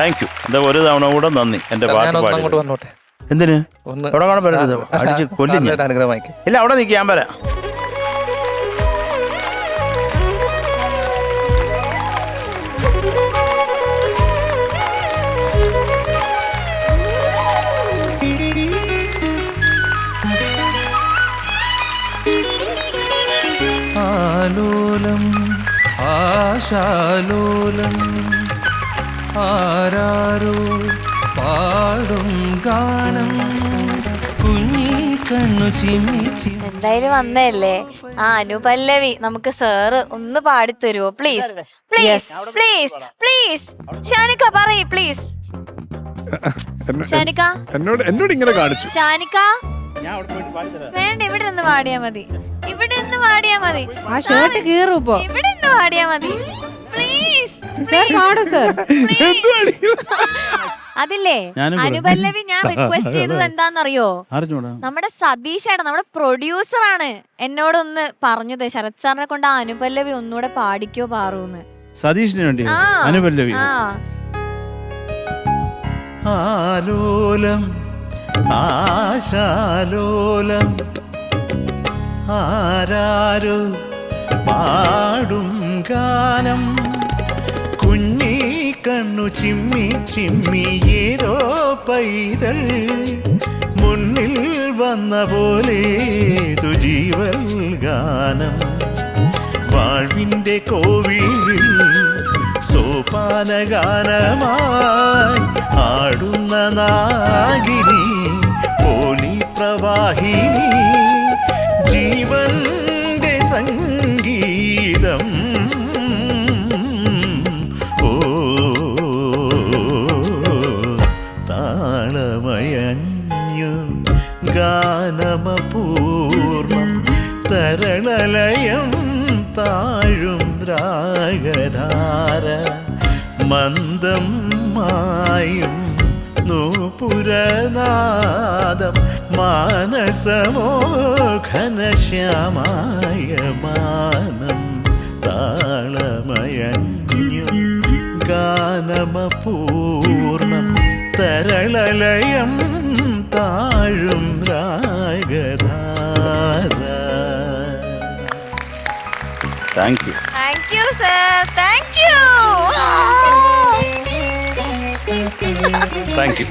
Thank you. എന്താ ഒരു തവണ കൂടെ നന്ദി എന്റെ പാട്ട് പാടി. അങ്ങോട്ട് വന്നോട്ടെ. എന്തിന് അവിടെ കാണാൻ പറ്റരുത്, അടിച്ച് കൊല്ലും ഞാൻ. അനുഗ്രഹമാക്കി. ഇല്ല അവിടെ നിൽക്കുക, ഞാൻ വരാം. ആലോലം ആശാലോലം ആരാരോ പാടും ഗാനം കുഞ്ഞി കണ്ണു ചിമ്മി. എന്തായാലും വന്നല്ലേ ആ അനുപല്ലവി, നമുക്ക് സാറ് ഒന്ന് പാടിത്തരുമോ പ്ലീസ്? Please please please. ഷാനിക്ക പറയ് പ്ലീസ്. ഷാനിക്ക എന്നോട് ഇങ്ങനെ കാണിച്ചു. ഷാനിക്ക വേണ്ട, ഇവിടെ നിന്ന് പാടിയാ മതി, ഇവിടെ നിന്ന് പാടിയാ മതി. ആ ഷർട്ട് കീറും ഇപ്പൊ. ഇവിടെ നിന്ന് പാടിയാ മതി പ്ലീസ്. സർ പാടൂ സർ. അതില്ലേ അനുപല്ലവി, ഞാൻ റിക്വസ്റ്റ് ചെയ്തത് എന്താന്നറിയോ? നമ്മുടെ സതീഷാണ്, നമ്മുടെ പ്രൊഡ്യൂസർ ആണ് എന്നോടൊന്ന് പറഞ്ഞത്, ശരത് സാറിനെ കൊണ്ട് ആ അനുപല്ലവി ഒന്നുകൂടെ പാടിക്കോ പാറൂന്ന്. സതീഷിന് വേണ്ടി അനുപല്ലവി. ആലോലം ആശാലോലം ആരാരോ പാടും ഗാനം കുഞ്ഞി കണ്ണു ചിമ്മി ചിമ്മി ഏതോ പൈതൽ മുന്നിൽ വന്ന പോലെ ജീവൽ ഗാനം വാഴ്വിൻ്റെ കോവിലിൽ സോപാനഗാനമായി ആടുന്ന നാഗിനി പോലി പ്രവാഹിനി ജീവന്റെ സംഗീതം. ഓ താളമയഞ്ഞു ഗാനമപൂർണം തരളലയം താഴും രാഗധാര മന്ദം മായും നൂപുരനാദം മാനസമോ ഘനശ്യാമായ മാനം താളമയഞ്ഞു ഗാനമപൂർണം തരളലയം താഴും രാഗധാര. Thank you. Thank you sir, thank you. Thank U.